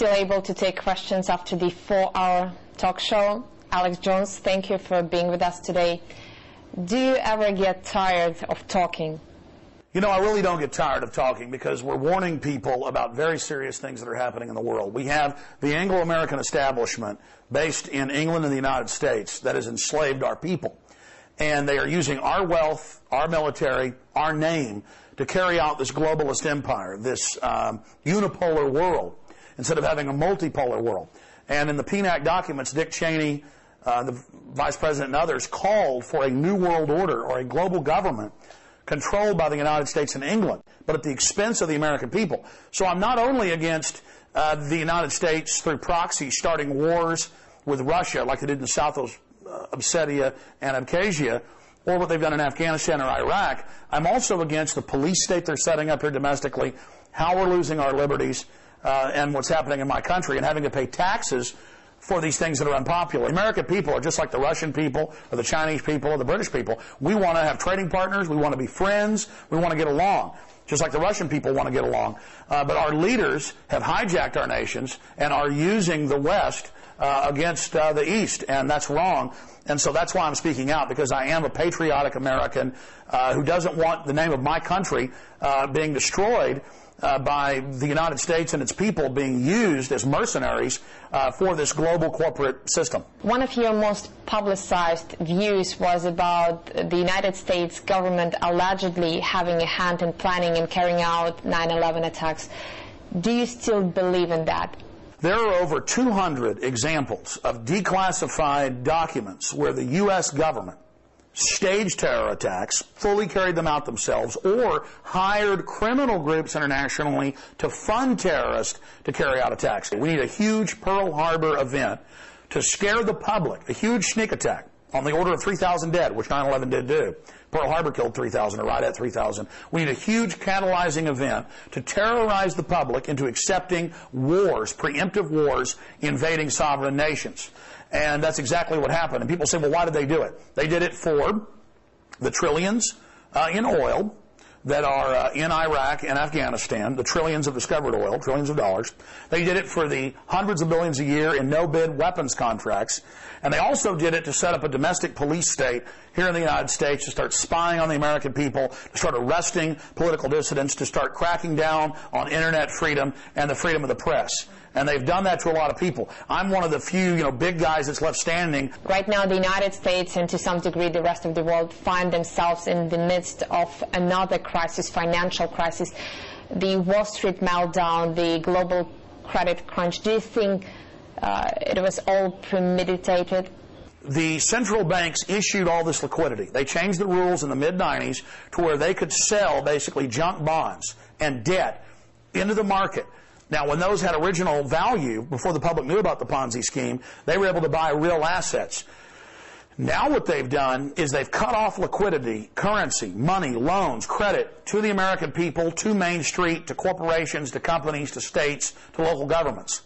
still able to take questions after the 4-hour talk show. Alex Jones, thank you for being with us today. Do you ever get tired of talking? You know, I really don't get tired of talking because we're warning people about very serious things that are happening in the world. We have the Anglo-American establishment based in England and the United States that has enslaved our people. And they are using our wealth, our military, our name to carry out this globalist empire, this unipolar world, instead of having a multipolar world. And in the PNAC documents, Dick Cheney, the Vice President and others, called for a new world order or a global government controlled by the United States and England, but at the expense of the American people. So I'm not only against the United States through proxy starting wars with Russia like they did in South Ossetia and Abkhazia, or what they've done in Afghanistan or Iraq. I'm also against the police state they're setting up here domestically, how we're losing our liberties, and what's happening in my country, and having to pay taxes for these things that are unpopular. The American people are just like the Russian people or the Chinese people or the British people. We want to have trading partners. We want to be friends. We want to get along, just like the Russian people want to get along. But our leaders have hijacked our nations and are using the West against the East, and that's wrong. And so that's why I'm speaking out, because I am a patriotic American who doesn't want the name of my country being destroyed by the United States and its people being used as mercenaries for this global corporate system. One of your most publicized views was about the United States government allegedly having a hand in planning and carrying out 9/11 attacks. Do you still believe in that? There are over 200 examples of declassified documents where the U.S. government staged terror attacks, fully carried them out themselves, or hired criminal groups internationally to fund terrorists to carry out attacks. We need a huge Pearl Harbor event to scare the public, a huge sneak attack on the order of 3,000 dead, which 9/11 did do. Pearl Harbor killed 3,000, or right at 3,000. We need a huge catalyzing event to terrorize the public into accepting wars, preemptive wars, invading sovereign nations. And that's exactly what happened. And people say, well, why did they do it? They did it for the trillions in oil that are in Iraq and Afghanistan, the trillions of discovered oil, trillions of dollars. They did it for the hundreds of billions a year in no-bid weapons contracts. And they also did it to set up a domestic police state here in the United States, to start spying on the American people, to start arresting political dissidents, to start cracking down on internet freedom and the freedom of the press. And they've done that to a lot of people. I'm one of the few, big guys that's left standing. Right now, the United States and to some degree the rest of the world find themselves in the midst of another crisis, financial crisis, the Wall Street meltdown, the global credit crunch. Do you think it was all premeditated? The central banks issued all this liquidity. They changed the rules in the mid-90s to where they could sell basically junk bonds and debt into the market. Now, when those had original value, before the public knew about the Ponzi scheme, they were able to buy real assets. Now what they've done is they've cut off liquidity, currency, money, loans, credit to the American people, to Main Street, to corporations, to companies, to states, to local governments.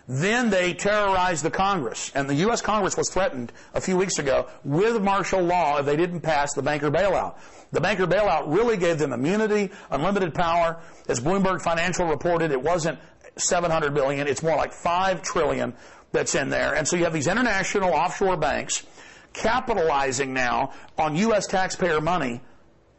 Then they terrorized the Congress, and the U.S. Congress was threatened a few weeks ago with martial law if they didn't pass the banker bailout. The banker bailout really gave them immunity, unlimited power. As Bloomberg Financial reported, it wasn't $700 billion, it's more like $5 trillion that's in there. And so you have these international offshore banks capitalizing now on U.S. taxpayer money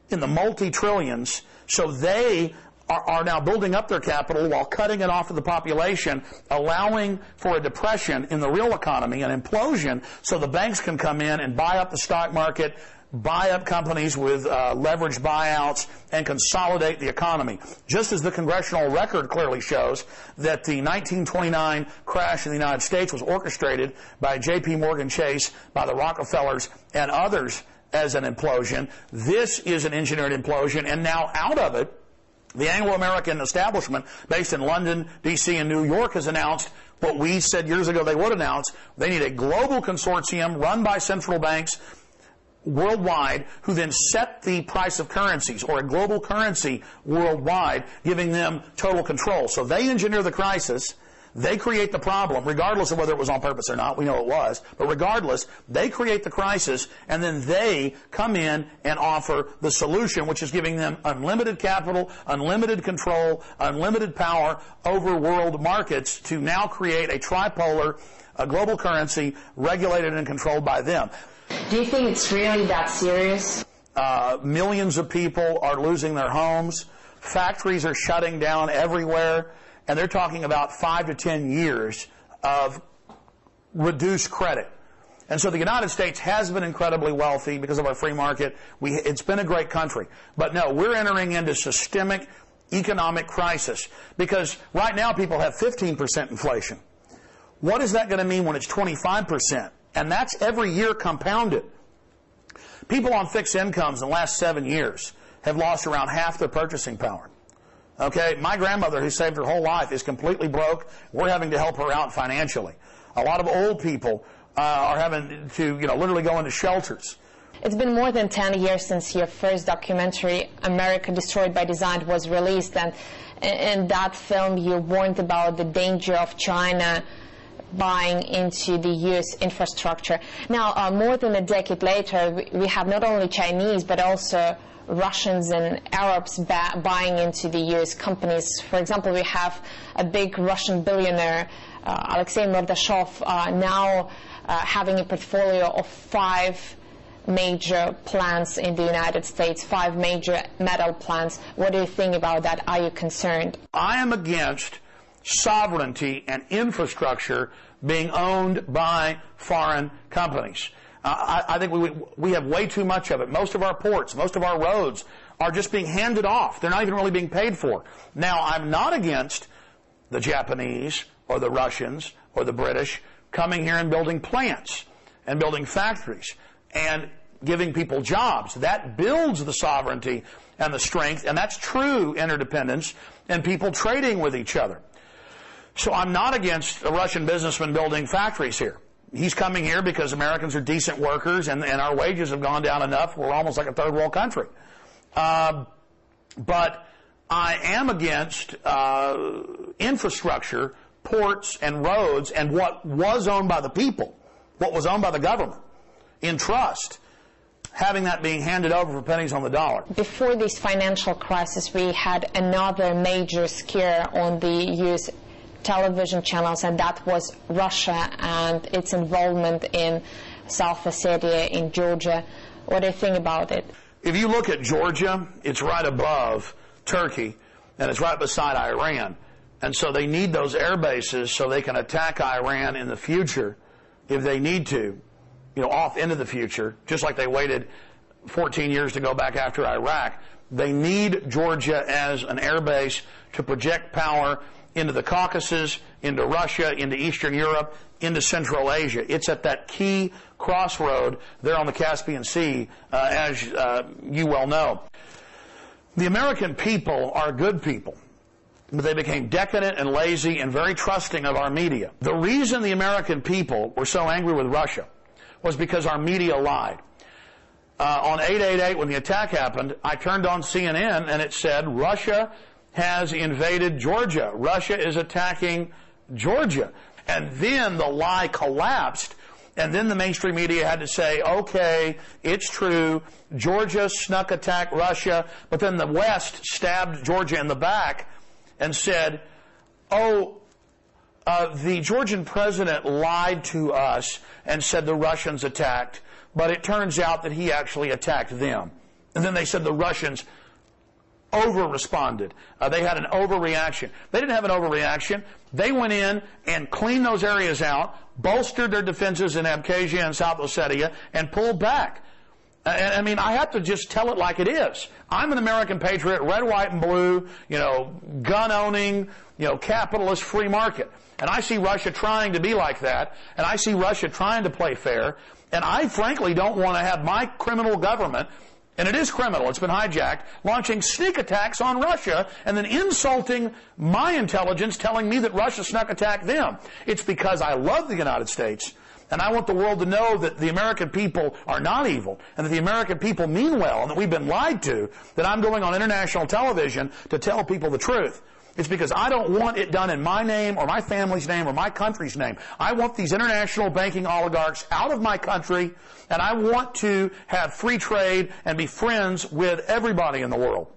in the multi-trillions, so they are now building up their capital while cutting it off of the population, allowing for a depression in the real economy, an implosion, so the banks can come in and buy up the stock market, buy up companies with leveraged buyouts, and consolidate the economy. Just as the congressional record clearly shows that the 1929 crash in the United States was orchestrated by J.P. Morgan Chase, by the Rockefellers, and others as an implosion, this is an engineered implosion, and now out of it, the Anglo-American establishment based in London, D.C., and New York has announced what we said years ago they would announce. They need a global consortium run by central banks worldwide who then set the price of currencies, or a global currency worldwide, giving them total control. So they engineer the crisis. They create the problem, regardless of whether it was on purpose or not. We know it was. But regardless, they create the crisis, and then they come in and offer the solution, which is giving them unlimited capital, unlimited control, unlimited power over world markets to now create a tripolar, a global currency regulated and controlled by them. Do you think it's really that serious? Millions of people are losing their homes. Factories are shutting down everywhere. And they're talking about 5 to 10 years of reduced credit. And so the United States has been incredibly wealthy because of our free market. It's been a great country. But no, we're entering into systemic economic crisis because right now people have 15% inflation. What is that going to mean when it's 25%? And that's every year compounded. People on fixed incomes in the last 7 years have lost around half their purchasing power. Okay, my grandmother, who saved her whole life, is completely broke. We're having to help her out financially. A lot of old people are having to, literally go into shelters. It's been more than 10 years since your first documentary, America Destroyed by Design, was released, and in that film you warned about the danger of China buying into the U.S. infrastructure. Now, more than a decade later, we have not only Chinese, but also Russians and Arabs buying into the U.S. companies. For example, we have a big Russian billionaire, Alexei Mordashov, now having a portfolio of 5 major plants in the United States, 5 major metal plants. What do you think about that? Are you concerned? I am against sovereignty and infrastructure being owned by foreign companies. I think we have way too much of it. Most of our ports, most of our roads are just being handed off. They're not even really being paid for. Now, I'm not against the Japanese or the Russians or the British coming here and building plants and building factories and giving people jobs. That builds the sovereignty and the strength, and that's true interdependence and people trading with each other. So I'm not against a Russian businessman building factories here. He's coming here because Americans are decent workers and our wages have gone down enough. We're almost like a third world country. But I am against infrastructure, ports and roads, and what was owned by the people, what was owned by the government in trust, having that being handed over for pennies on the dollar. Before this financial crisis, we had another major scare on the U.S. television channels, and that was Russia and its involvement in South Ossetia, in Georgia. What do you think about it? If you look at Georgia, it's right above Turkey, and it's right beside Iran. And so they need those air bases so they can attack Iran in the future if they need to, off into the future, just like they waited 14 years to go back after Iraq. They need Georgia as an air base to project power into the Caucasus, into Russia, into Eastern Europe, into Central Asia. It's at that key crossroad there on the Caspian Sea, as you well know. The American people are good people, but they became decadent and lazy and very trusting of our media. The reason the American people were so angry with Russia was because our media lied. On 8/88, when the attack happened, I turned on CNN and it said, Russia has invaded Georgia. Russia is attacking Georgia. And then the lie collapsed, and then the mainstream media had to say, okay, it's true, Georgia snuck attacked Russia, but then the West stabbed Georgia in the back and said, the Georgian president lied to us and said the Russians attacked, but it turns out that he actually attacked them. And then they said the Russians over-responded. They had an overreaction. They didn't have an overreaction. They went in and cleaned those areas out, bolstered their defenses in Abkhazia and South Ossetia, and pulled back. I mean, I have to just tell it like it is. I'm an American patriot, red, white, and blue, gun-owning, capitalist free market. And I see Russia trying to be like that, and I see Russia trying to play fair, and I frankly don't want to have my criminal government, and it is criminal, it's been hijacked, launching sneak attacks on Russia and then insulting my intelligence, telling me that Russia snuck attacked them. It's because I love the United States, and I want the world to know that the American people are not evil, and that the American people mean well, and that we've been lied to, that I'm going on international television to tell people the truth. It's because I don't want it done in my name or my family's name or my country's name. I want these international banking oligarchs out of my country, and I want to have free trade and be friends with everybody in the world.